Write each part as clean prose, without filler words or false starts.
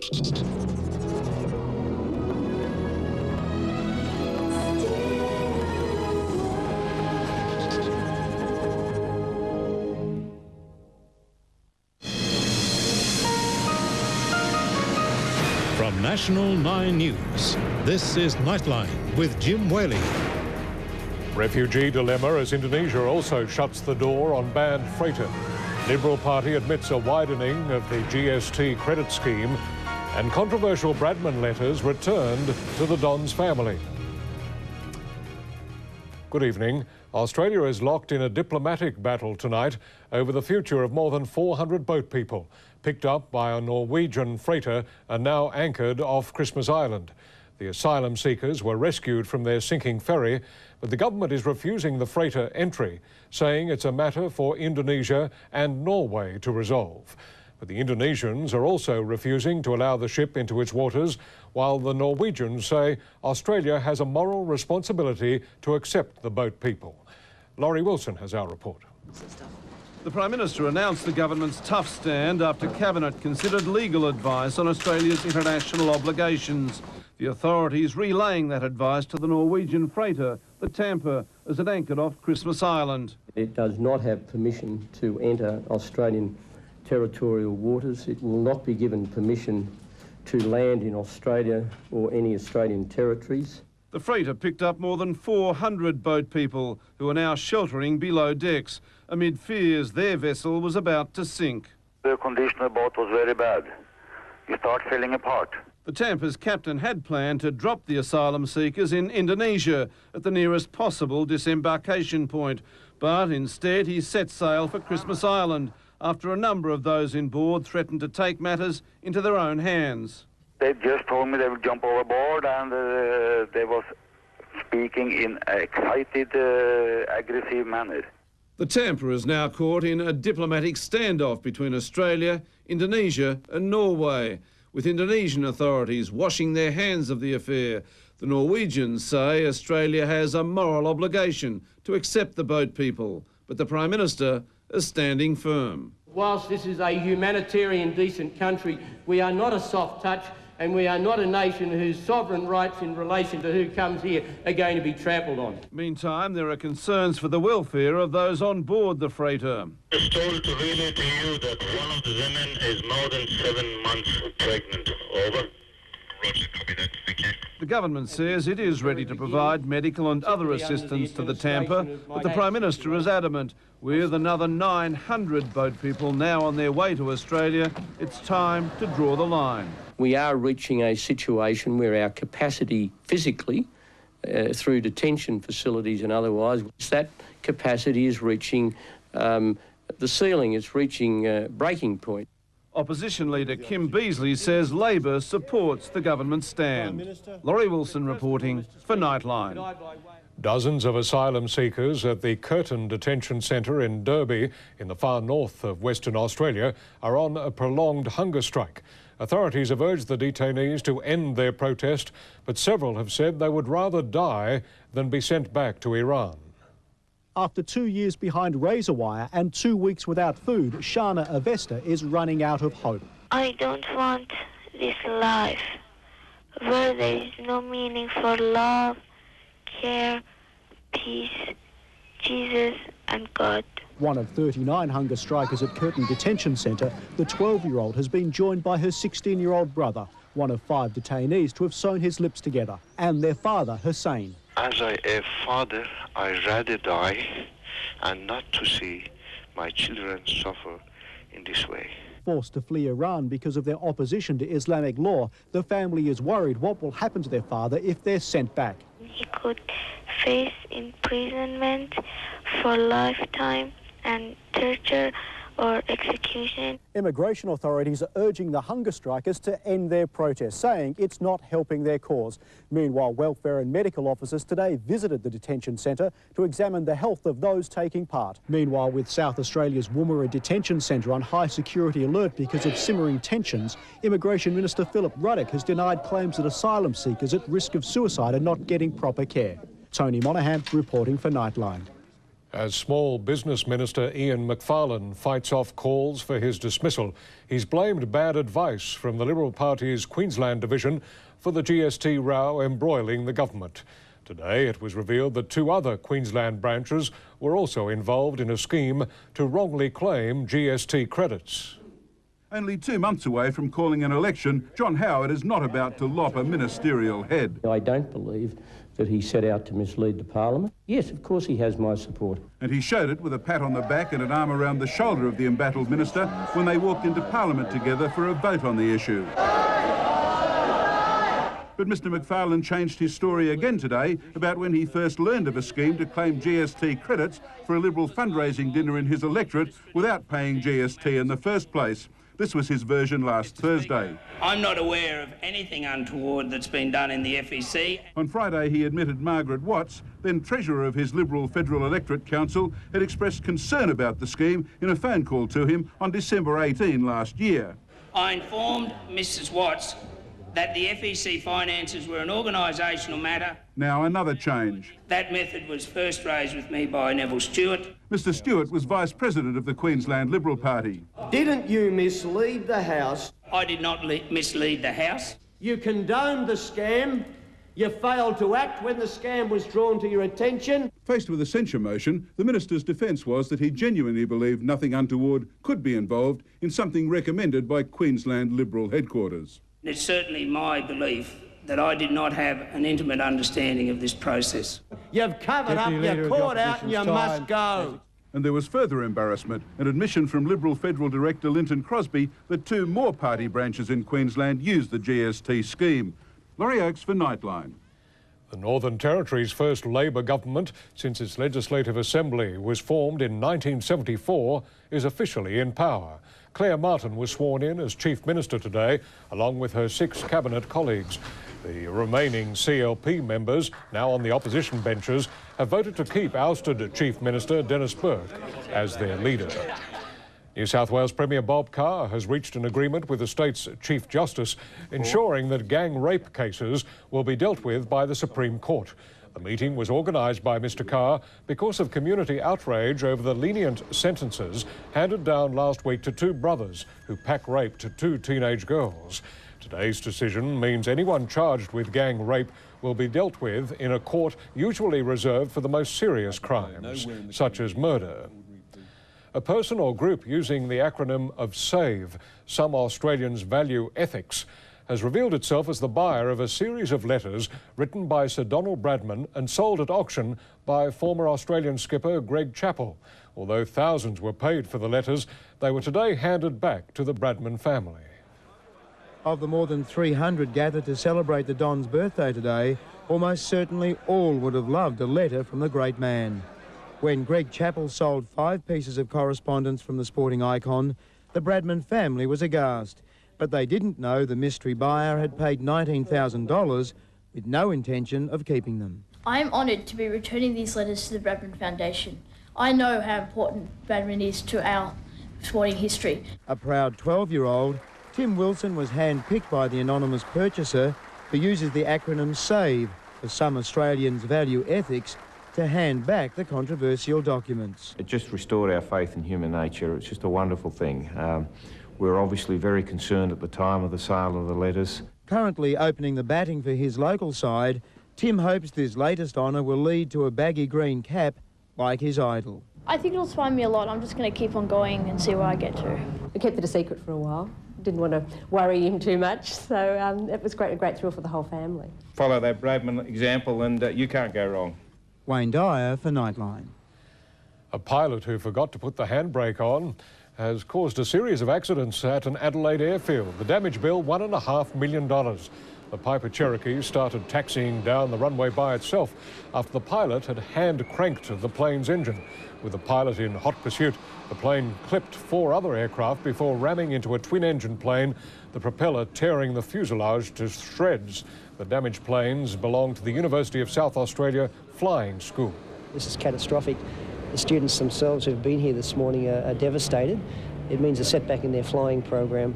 From National 9 News, this is Nightline with Jim Waley. Refugee dilemma as Indonesia also shuts the door on banned freighter. Liberal Party admits a widening of the GST credit scheme, and controversial Bradman letters returned to the Don's family. Good evening. Australia is locked in a diplomatic battle tonight over the future of more than 400 boat people picked up by a Norwegian freighter and now anchored off Christmas Island. The asylum seekers were rescued from their sinking ferry, but the government is refusing the freighter entry, saying it's a matter for Indonesia and Norway to resolve. But the Indonesians are also refusing to allow the ship into its waters, while the Norwegians say Australia has a moral responsibility to accept the boat people. LAURIE Wilson has our report. The Prime Minister announced the government's tough stand after Cabinet considered legal advice on Australia's international obligations. The authorities relaying that advice to the Norwegian freighter, the Tampa, as it anchored off Christmas Island. It does not have permission to enter Australian territorial waters. It will not be given permission to land in Australia or any Australian territories. The freighter picked up more than 400 boat people who are now sheltering below decks amid fears their vessel was about to sink. The condition of the boat was very bad. You start falling apart. The Tampa's captain had planned to drop the asylum seekers in Indonesia at the nearest possible disembarkation point, but instead he set sail for Christmas Island after a number of those on board threatened to take matters into their own hands. They just told me they would jump overboard, and they was speaking in an excited, aggressive manner. The Tampa is now caught in a diplomatic standoff between Australia, Indonesia and Norway, with Indonesian authorities washing their hands of the affair. The Norwegians say Australia has a moral obligation to accept the boat people, but the Prime Minister is standing firm. Whilst this is a humanitarian, decent country, we are not a soft touch, and we are not a nation whose sovereign rights in relation to who comes here are going to be trampled on. Meantime, there are concerns for the welfare of those on board the freighter. It's told to relay to you that one of the women is more than 7 months pregnant. Over. Roger, copy that. Thank you. The government says it is ready to provide medical and other assistance to the Tampa, but the Prime Minister is adamant. With another 900 boat people now on their way to Australia, it's time to draw the line. We are reaching a situation where our capacity physically, through detention facilities and otherwise, that capacity is reaching the ceiling, it's reaching breaking point. Opposition leader Kim Beazley says Labor supports the government's stand. LAURIE Wilson reporting for Nightline. Dozens of asylum seekers at the Curtin Detention Centre in Derby, in the far north of Western Australia, are on a prolonged hunger strike. Authorities have urged the detainees to end their protest, but several have said they would rather die than be sent back to Iran. After 2 years behind razor wire and 2 weeks without food, Shana Avesta is running out of hope. I don't want this life where there is no meaning for love, care, peace, Jesus and God. One of 39 hunger strikers at Curtin Detention Centre, the 12-year-old has been joined by her 16-year-old brother, one of 5 detainees to have sewn his lips together, and their father, Hussein. As a father, I'd rather die and not to see my children suffer in this way. Forced to flee Iran because of their opposition to Islamic law, the family is worried what will happen to their father if they're sent back. He could face imprisonment for a lifetime and torture or execution. Immigration authorities are urging the hunger strikers to end their protest, saying it's not helping their cause. Meanwhile, welfare and medical officers today visited the detention centre to examine the health of those taking part. Meanwhile, with South Australia's Woomera Detention Centre on high security alert because of simmering tensions, Immigration Minister Philip Ruddock has denied claims that asylum seekers at risk of suicide are not getting proper care. Tony Monaghan reporting for Nightline. As Small Business Minister Ian McFarlane fights off calls for his dismissal, he's blamed bad advice from the Liberal Party's Queensland division for the GST row embroiling the government. Today it was revealed that 2 other Queensland branches were also involved in a scheme to wrongly claim GST credits. Only 2 months away from calling an election, John Howard is not about to lop a ministerial head. I don't believe that he set out to mislead the Parliament. Yes, of course he has my support. And he showed it with a pat on the back and an arm around the shoulder of the embattled minister when they walked into Parliament together for a vote on the issue. But Mr McFarlane changed his story again today about when he first learned of a scheme to claim GST credits for a Liberal fundraising dinner in his electorate without paying GST in the first place. This was his version last Thursday. I'm not aware of anything untoward that's been done in the FEC. On Friday, he admitted Margaret Watts, then Treasurer of his Liberal Federal Electorate Council, had expressed concern about the scheme in a phone call to him on December 18 last year. I informed Mrs Watts that the FEC finances were an organisational matter. Now another change. That method was first raised with me by Neville Stewart. Mr Stewart was Vice President of the Queensland Liberal Party. Didn't you mislead the House? I did not mislead the House. You condoned the scam. You failed to act when the scam was drawn to your attention. Faced with a censure motion, the minister's defence was that he genuinely believed nothing untoward could be involved in something recommended by Queensland Liberal headquarters. It's certainly my belief that I did not have an intimate understanding of this process. You've covered up, you're caught out and you must go. And there was further embarrassment, an admission from Liberal Federal Director Linton Crosby that 2 more party branches in Queensland used the GST scheme. Laurie Oakes for Nightline. The Northern Territory's first Labor government since its Legislative Assembly was formed in 1974 is officially in power. Claire Martin was sworn in as Chief Minister today, along with her 6 cabinet colleagues. The remaining CLP members, now on the opposition benches, have voted to keep ousted Chief Minister Dennis Burke as their leader. New South Wales Premier Bob Carr has reached an agreement with the state's Chief Justice, ensuring that gang rape cases will be dealt with by the Supreme Court. The meeting was organised by Mr Carr because of community outrage over the lenient sentences handed down last week to 2 brothers who pack-raped 2 teenage girls. Today's decision means anyone charged with gang rape will be dealt with in a court usually reserved for the most serious crimes, such as murder. A person or group using the acronym of SAVE, Some Australians Value Ethics, has revealed itself as the buyer of a series of letters written by Sir Donald Bradman and sold at auction by former Australian skipper Greg Chappell. Although thousands were paid for the letters, they were today handed back to the Bradman family. Of the more than 300 gathered to celebrate the Don's birthday today, almost certainly all would have loved a letter from the great man. When Greg Chappell sold 5 pieces of correspondence from the sporting icon, the Bradman family was aghast. But they didn't know the mystery buyer had paid $19,000 with no intention of keeping them. I am honoured to be returning these letters to the Bradman Foundation. I know how important Bradman is to our sporting history. A proud 12-year-old, Tim Wilson was handpicked by the anonymous purchaser who uses the acronym SAVE, for Some Australians Value Ethics, to hand back the controversial documents. It just restored our faith in human nature. It's just a wonderful thing. We were obviously very concerned at the time of the sale of the letters. Currently opening the batting for his local side, Tim hopes this latest honour will lead to a baggy green cap like his idol. I think it'll inspire me a lot. I'm just going to keep on going and see where I get to. We kept it a secret for a while. Didn't want to worry him too much, so it was a great thrill for the whole family. Follow that Bradman example and you can't go wrong. Wayne Dyer for Nightline. A pilot who forgot to put the handbrake on has caused a series of accidents at an Adelaide airfield. The damage bill, $1.5 million. The Piper Cherokee started taxiing down the runway by itself after the pilot had hand-cranked the plane's engine. With the pilot in hot pursuit, the plane clipped 4 other aircraft before ramming into a twin-engine plane, the propeller tearing the fuselage to shreds. The damaged planes belong to the University of South Australia Flying School. This is catastrophic. The students themselves who've been here this morning are devastated. It means a setback in their flying program.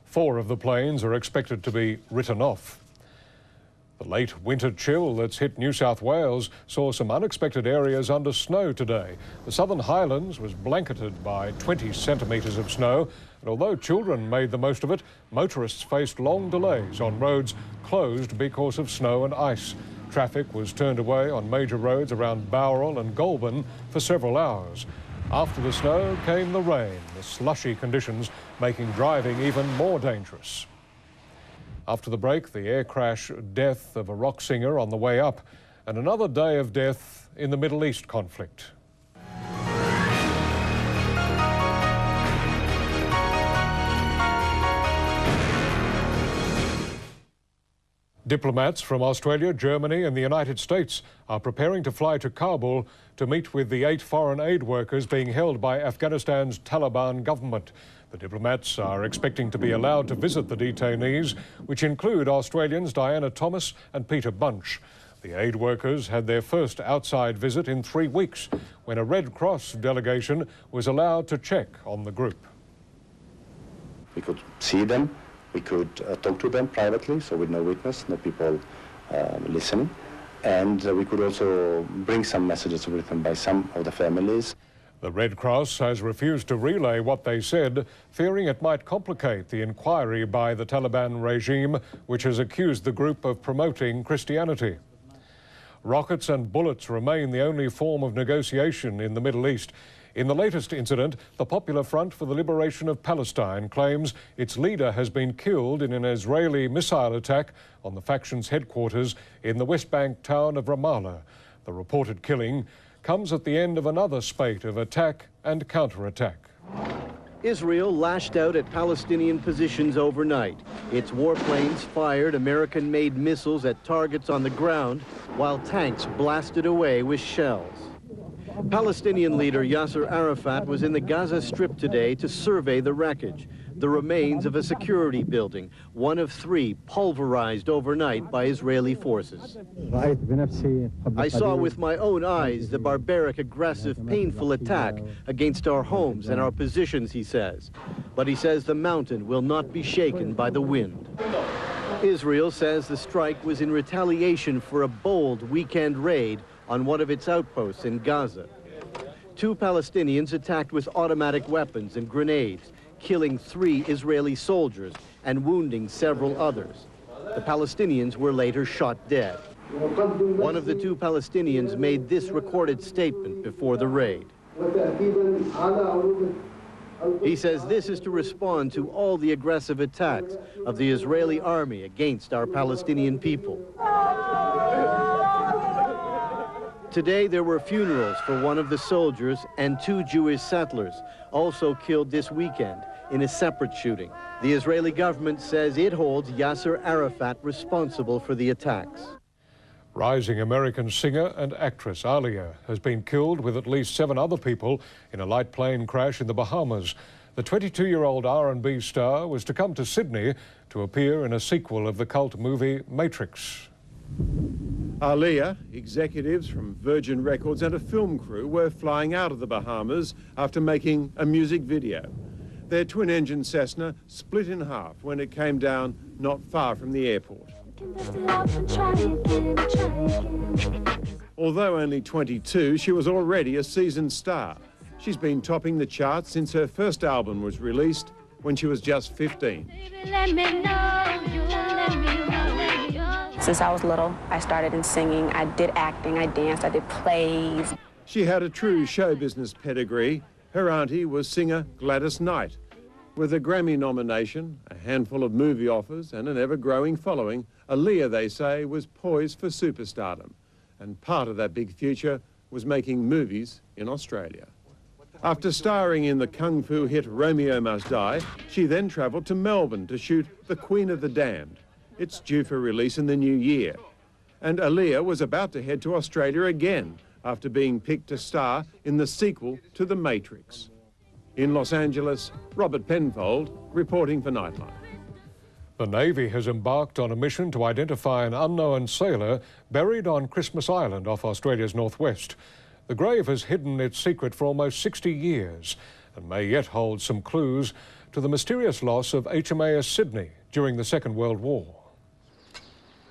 4 of the planes are expected to be written off. The late winter chill that's hit New South Wales saw some unexpected areas under snow today. The Southern Highlands was blanketed by 20 centimetres of snow, and although children made the most of it, motorists faced long delays on roads closed because of snow and ice. Traffic was turned away on major roads around Bowral and Goulburn for several hours. After the snow came the rain, the slushy conditions making driving even more dangerous. After the break, the air crash death of a rock singer on the way up, and another day of death in the Middle East conflict. Diplomats from Australia, Germany and the United States are preparing to fly to Kabul to meet with the 8 foreign aid workers being held by Afghanistan's Taliban government. The diplomats are expecting to be allowed to visit the detainees, which include Australians Diana Thomas and Peter Bunch. The aid workers had their first outside visit in 3 weeks, when a Red Cross delegation was allowed to check on the group. We could see them, we could talk to them privately, so with no witness, no people listening. And we could also bring some messages written by some of the families. The Red Cross has refused to relay what they said, fearing it might complicate the inquiry by the Taliban regime, which has accused the group of promoting Christianity. Rockets and bullets remain the only form of negotiation in the Middle East. In the latest incident, the Popular Front for the Liberation of Palestine claims its leader has been killed in an Israeli missile attack on the faction's headquarters in the West Bank town of Ramallah. The reported killing comes at the end of another spate of attack and counterattack. Israel lashed out at Palestinian positions overnight. Its warplanes fired American-made missiles at targets on the ground, while tanks blasted away with shells. Palestinian leader Yasser Arafat was in the Gaza Strip today to survey the wreckage, the remains of a security building, one of 3 pulverized overnight by Israeli forces. I saw with my own eyes the barbaric, aggressive, painful attack against our homes and our positions, he says. But he says the mountain will not be shaken by the wind. Israel says the strike was in retaliation for a bold weekend raid on one of its outposts in Gaza. 2 Palestinians attacked with automatic weapons and grenades, killing 3 Israeli soldiers and wounding several others. The Palestinians were later shot dead. One of the 2 Palestinians made this recorded statement before the raid. He says this is to respond to all the aggressive attacks of the Israeli army against our Palestinian people. Today there were funerals for one of the soldiers and 2 Jewish settlers, also killed this weekend in a separate shooting. The Israeli government says it holds Yasser Arafat responsible for the attacks. Rising American singer and actress Aaliyah has been killed with at least 7 other people in a light plane crash in the Bahamas. The 22-year-old R&B star was to come to Sydney to appear in a sequel of the cult movie Matrix. Aaliyah, executives from Virgin Records and a film crew were flying out of the Bahamas after making a music video. Their twin-engine Cessna split in half when it came down not far from the airport. Although only 22, she was already a seasoned star. She's been topping the charts since her first album was released when she was just 15. Since I was little, I started in singing, I did acting, I danced, I did plays. She had a true show business pedigree. Her auntie was singer Gladys Knight. With a Grammy nomination, a handful of movie offers and an ever-growing following, Aaliyah, they say, was poised for superstardom. And part of that big future was making movies in Australia. After starring in the kung fu hit Romeo Must Die, she then travelled to Melbourne to shoot The Queen of the Damned. It's due for release in the new year. And Aaliyah was about to head to Australia again after being picked to star in the sequel to The Matrix. In Los Angeles, Robert Penfold reporting for Nightline. The Navy has embarked on a mission to identify an unknown sailor buried on Christmas Island off Australia's northwest. The grave has hidden its secret for almost 60 years and may yet hold some clues to the mysterious loss of HMAS Sydney during the Second World War.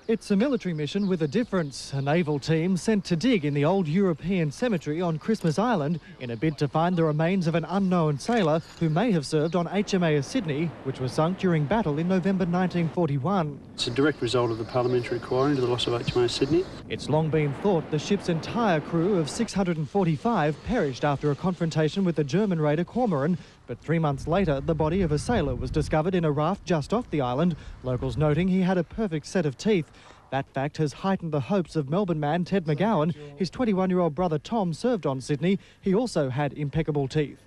It's a military mission with a difference. A naval team sent to dig in the old European cemetery on Christmas Island in a bid to find the remains of an unknown sailor who may have served on HMAS Sydney, which was sunk during battle in November 1941. It's a direct result of the parliamentary inquiry into the loss of HMAS Sydney. It's long been thought the ship's entire crew of 645 perished after a confrontation with the German raider Cormoran, but 3 months later the body of a sailor was discovered in a raft just off the island, locals noting he had a perfect set of teeth. That fact has heightened the hopes of Melbourne man Ted McGowan. His 21-year-old brother Tom served on Sydney. He also had impeccable teeth.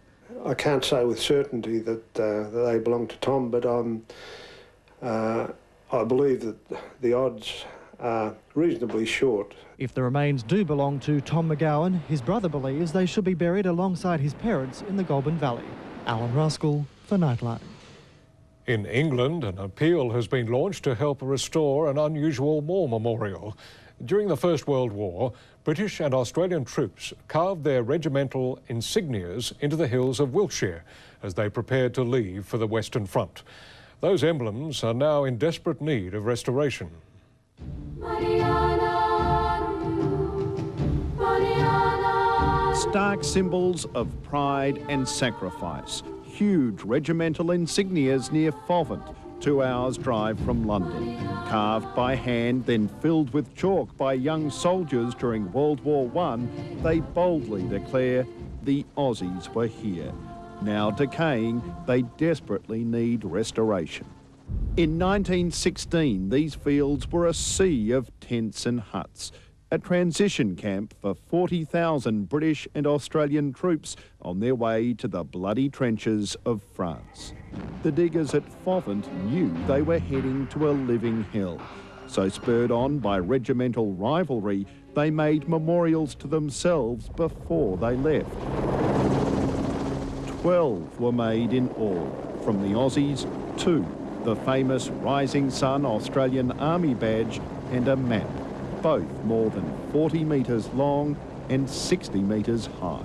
I can't say with certainty that they belong to Tom, but I believe that the odds are reasonably short. If the remains do belong to Tom McGowan, his brother believes they should be buried alongside his parents in the Goulburn Valley. Alan Ruskell for Nightline. In England, an appeal has been launched to help restore an unusual war memorial. During the First World War, British and Australian troops carved their regimental insignias into the hills of Wiltshire as they prepared to leave for the Western Front. Those emblems are now in desperate need of restoration. Stark symbols of pride and sacrifice. Huge regimental insignias near Fovant, 2 hours drive from London. Carved by hand, then filled with chalk by young soldiers during World War I, they boldly declare the Aussies were here. Now decaying, they desperately need restoration. In 1916, these fields were a sea of tents and huts, a transition camp for 40,000 British and Australian troops on their way to the bloody trenches of France. The diggers at Fovant knew they were heading to a living hell, so spurred on by regimental rivalry, they made memorials to themselves before they left. 12 were made in all, from the Aussies, 2, the famous Rising Sun Australian Army badge and a map, both more than 40 metres long and 60 metres high.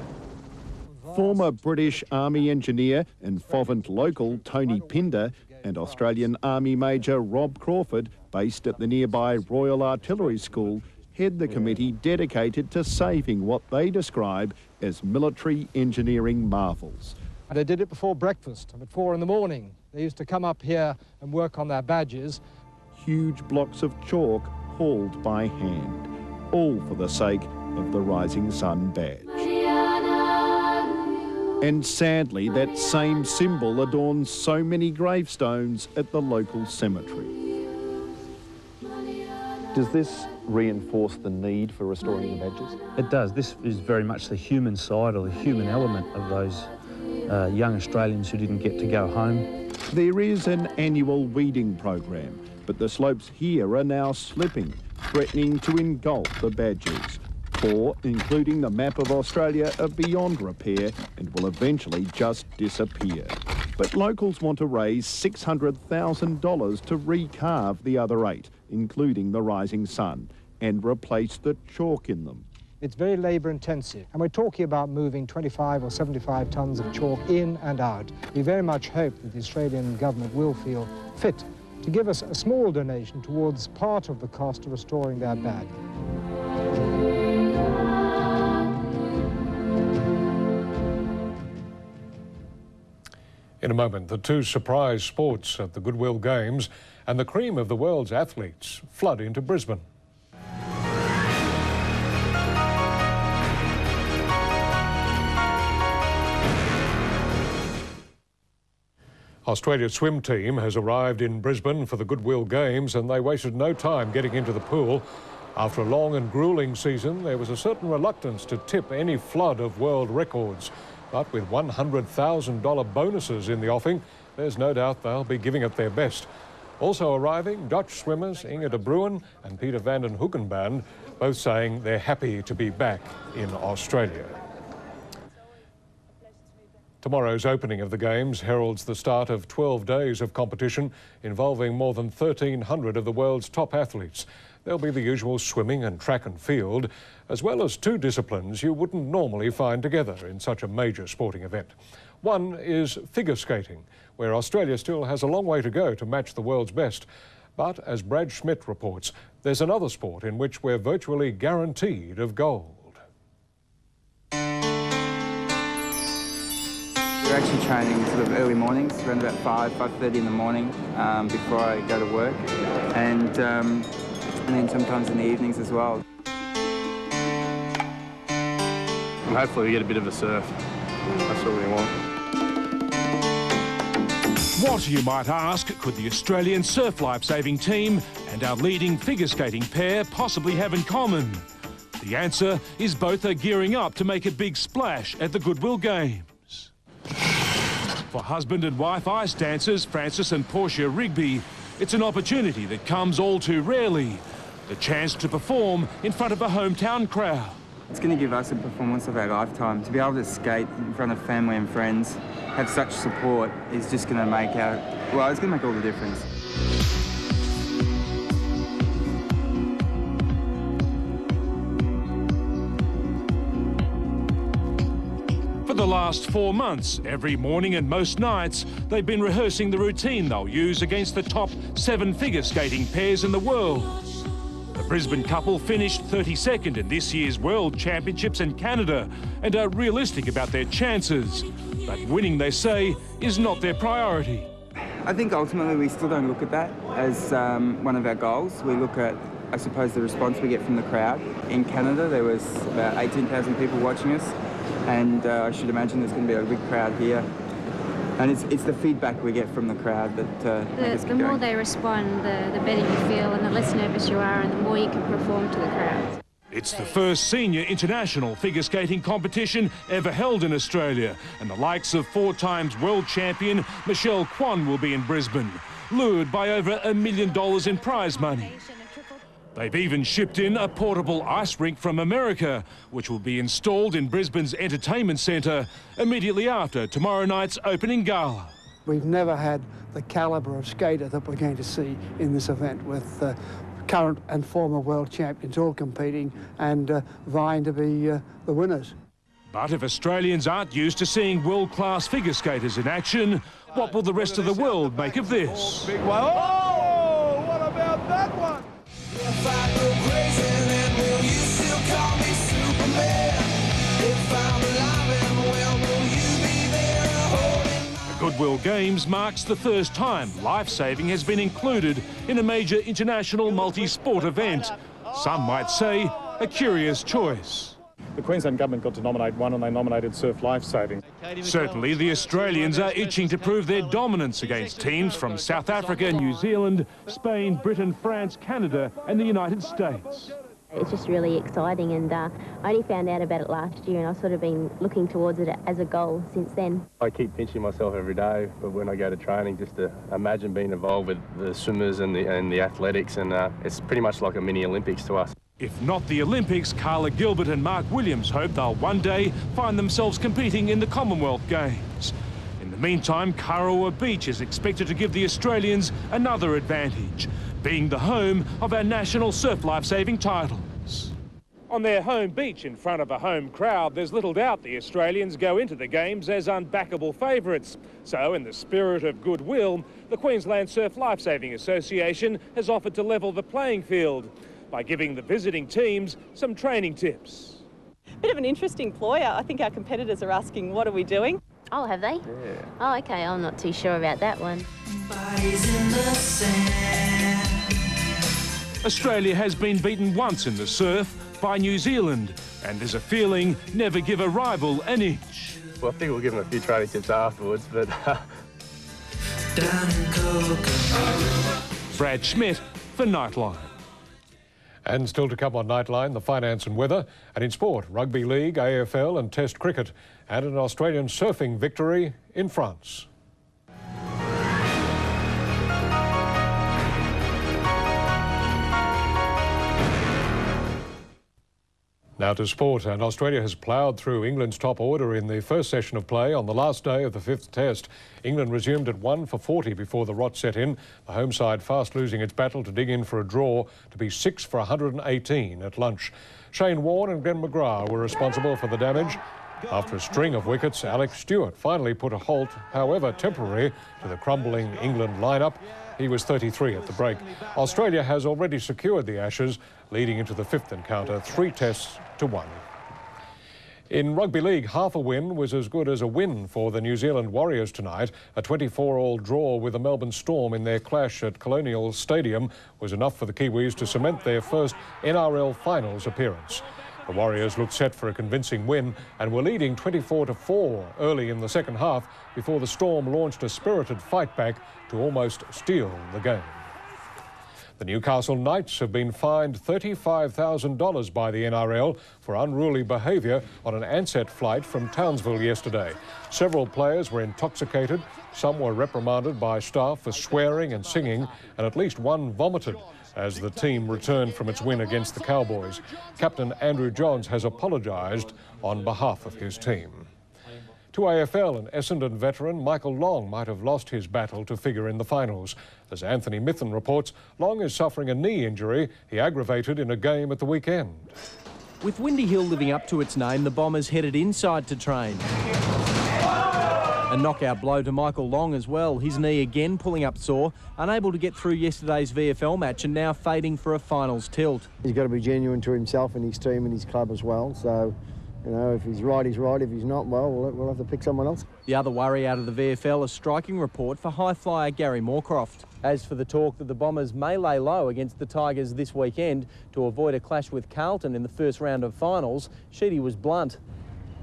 Former British Army engineer and Fovant local Tony Pinder and Australian Army Major Rob Crawford, based at the nearby Royal Artillery School, head the committee dedicated to saving what they describe as military engineering marvels. They did it before breakfast, at 4 in the morning. They used to come up here and work on their badges. Huge blocks of chalk hauled by hand, all for the sake of the Rising Sun badge. And sadly, that same symbol adorns so many gravestones at the local cemetery. Does this reinforce the need for restoring the badges? It does. This is very much the human side or the human element of those young Australians who didn't get to go home. There is an annual weeding program, but the slopes here are now slipping, threatening to engulf the badges. 4, including the map of Australia, are beyond repair and will eventually just disappear. But locals want to raise $600,000 to recarve the other 8, including the Rising Sun, and replace the chalk in them. It's very labour intensive, and we're talking about moving 25 or 75 tonnes of chalk in and out. We very much hope that the Australian government will feel fit to give us a small donation towards part of the cost of restoring their badge. In a moment, the 2 surprise sports at the Goodwill Games and the cream of the world's athletes flood into Brisbane. Australia's swim team has arrived in Brisbane for the Goodwill Games and they wasted no time getting into the pool. After a long and gruelling season, there was a certain reluctance to tip any flood of world records. But with $100,000 bonuses in the offing, there's no doubt they'll be giving it their best. Also arriving, Dutch swimmers Inge de Bruin and Peter van den Hoekenband, both saying they're happy to be back in Australia. Tomorrow's opening of the Games heralds the start of 12 days of competition involving more than 1,300 of the world's top athletes. There'll be the usual swimming and track and field, as well as 2 disciplines you wouldn't normally find together in such a major sporting event. One is figure skating, where Australia still has a long way to go to match the world's best. But as Brad SCHMITT reports, there's another sport in which we're virtually guaranteed of gold. We're actually training sort of early mornings, around about 5:30 in the morning before I go to work, and then sometimes in the evenings as well. And hopefully we get a bit of a surf. That's what we want. What, you might ask, could the Australian surf lifesaving team and our leading figure skating pair possibly have in common? The answer is both are gearing up to make a big splash at the Goodwill Games. For husband and wife ice dancers Francis and Portia Rigby, it's an opportunity that comes all too rarely. The chance to perform in front of a hometown crowd. It's going to give us a performance of our lifetime. To be able to skate in front of family and friends, have such support, is just going to make it's going to make all the difference. For the last 4 months, every morning and most nights, they've been rehearsing the routine they'll use against the top 7 figure skating pairs in the world. The Brisbane couple finished 32nd in this year's World Championships in Canada and are realistic about their chances. But winning, they say, is not their priority. I think ultimately we still don't look at that as one of our goals. We look at, I suppose, the response we get from the crowd. In Canada, there was about 18,000 people watching us, and I should imagine there's going to be a big crowd here. And it's the feedback we get from the crowd that makes us keep The more going. they respond, the better you feel, and the less nervous you are, and the more you can perform to the crowd. It's the first senior international figure skating competition ever held in Australia, and the likes of 4-time world champion Michelle Kwan will be in Brisbane, lured by over $1 million in prize money. They've even shipped in a portable ice rink from America, which will be installed in Brisbane's entertainment centre immediately after tomorrow night's opening gala. We've never had the calibre of skater that we're going to see in this event, with current and former world champions all competing and vying to be the winners. But if Australians aren't used to seeing world-class figure skaters in action, what will the rest of the world make of this? Big one. Oh, what about that one? If I go crazy, then will you still call me Superman? If I'm alive and well, will you be there holding my... The Goodwill Games marks the first time lifesaving has been included in a major international multi-sport event. Some might say a curious choice. The Queensland government got to nominate one, and they nominated surf lifesaving. Certainly the Australians are itching to prove their dominance against teams from South Africa, New Zealand, Spain, Britain, France, Canada and the United States. It's just really exciting, and I only found out about it last year, and I've sort of been looking towards it as a goal since then. I keep pinching myself every day, but when I go to training, just to imagine being involved with the swimmers and the athletics, and it's pretty much like a mini Olympics to us. If not the Olympics, KARLA, GILBERT and Mark Williams hope they'll one day find themselves competing in the Commonwealth Games. In the meantime, Kurrawa Beach is expected to give the Australians another advantage, being the home of our national surf lifesaving titles. On their home beach in front of a home crowd, there's little doubt the Australians go into the Games as unbackable favourites. So, in the spirit of goodwill, the Queensland Surf Lifesaving Association has offered to level the playing field by giving the visiting teams some training tips. Bit of an interesting ploy. I think our competitors are asking, what are we doing? Oh, have they? Yeah. Oh, okay, I'm not too sure about that one. Australia has been beaten once in the surf by New Zealand, and there's a feeling never give a rival an inch. Well, I think we'll give them a few training tips afterwards, but... Brad SCHMITT for Nightline. And still to come on Nightline, the finance and weather, and in sport, rugby league, AFL and Test cricket, and an Australian surfing victory in France. Now to sport, and Australia has ploughed through England's top order in the first session of play on the last day of the 5th Test. England resumed at 1 for 40 before the rot set in, the home side fast losing its battle to dig in for a draw to be 6 for 118 at lunch. Shane Warne and Glenn McGrath were responsible for the damage. After a string of wickets, Alex Stewart finally put a halt, however temporary, to the crumbling England lineup, He was 33 at the break. Australia has already secured the Ashes, leading into the 5th encounter, 3 tests to 1. In rugby league, half a win was as good as a win for the New Zealand Warriors tonight. A 24-all draw with the Melbourne Storm in their clash at Colonial Stadium was enough for the Kiwis to cement their first NRL finals appearance. The Warriors looked set for a convincing win and were leading 24-4 early in the second half before the Storm launched a spirited fight back to almost steal the game. The Newcastle Knights have been fined $35,000 by the NRL for unruly behaviour on an Ansett flight from Townsville yesterday. Several players were intoxicated, some were reprimanded by staff for swearing and singing, and at least one vomited as the team returned from its win against the Cowboys. Captain Andrew Johns has apologised on behalf of his team. To AFL, and Essendon veteran Michael Long might have lost his battle to figure in the finals. As Anthony Mithen reports, Long is suffering a knee injury he aggravated in a game at the weekend. With Windy Hill living up to its name, the Bombers headed inside to train. A knockout blow to Michael Long as well. His knee again pulling up sore, unable to get through yesterday's VFL match and now fading for a finals tilt. He's got to be genuine to himself and his team and his club as well. So, you know, if he's right, he's right. If he's not, well, we'll have to pick someone else. The other worry out of the VFL, a striking report for high flyer Gary Moorcroft. As for the talk that the Bombers may lay low against the Tigers this weekend to avoid a clash with Carlton in the first round of finals, Sheedy was blunt.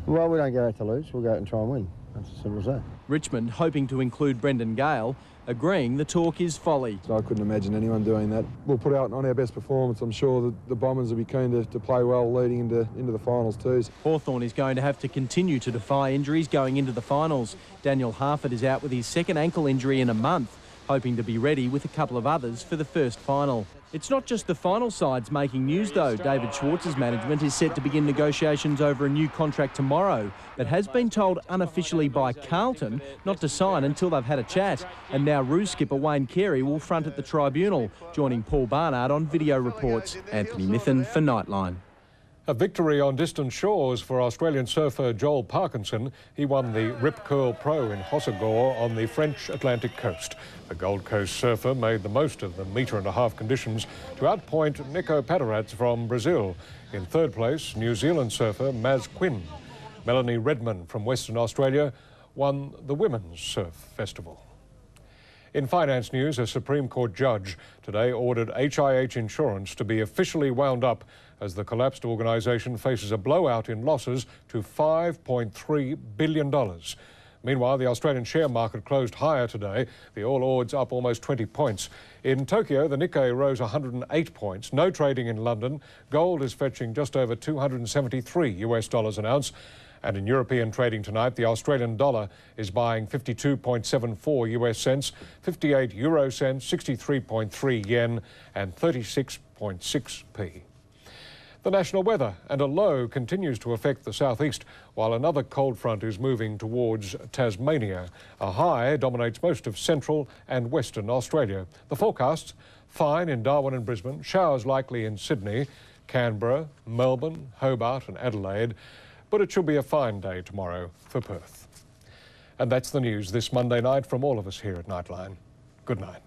Well, we don't go out to lose. We'll go out and try and win. That's as simple as that. Richmond, hoping to include Brendan Gale, agreeing the talk is folly. So I couldn't imagine anyone doing that. We'll put out on our best performance. I'm sure that the Bombers will be keen to play well leading into the finals too. Hawthorn is going to have to continue to defy injuries going into the finals. Daniel Harford is out with his second ankle injury in a month, hoping to be ready with a couple of others for the first final. It's not just the final sides making news though. David Schwartz's management is set to begin negotiations over a new contract tomorrow, but has been told unofficially by Carlton not to sign until they've had a chat. And now Roos skipper Wayne Carey will front at the tribunal, joining Paul Barnard on video reports. Anthony Mithen for Nightline. A victory on distant shores for Australian surfer Joel Parkinson. He won the Rip Curl Pro in Hossegor on the French Atlantic coast. The Gold Coast surfer made the most of the metre-and-a-half conditions to outpoint Nico Paterats from Brazil. In third place, New Zealand surfer Maz Quinn. Melanie Redman from Western Australia won the Women's Surf Festival. In finance news, a Supreme Court judge today ordered HIH Insurance to be officially wound up as the collapsed organisation faces a blowout in losses to $5.3 billion. Meanwhile, the Australian share market closed higher today, the All Ords up almost 20 points. In Tokyo, the Nikkei rose 108 points. No trading in London. Gold is fetching just over $273 an ounce. And in European trading tonight, the Australian dollar is buying 52.74 US cents, 58 euro cents, 63.3 yen and 36.6p. The national weather, and a low continues to affect the southeast, while another cold front is moving towards Tasmania. A high dominates most of central and western Australia. The forecasts: fine in Darwin and Brisbane, showers likely in Sydney, Canberra, Melbourne, Hobart and Adelaide, but it should be a fine day tomorrow for Perth. And that's the news this Monday night from all of us here at Nightline. Good night.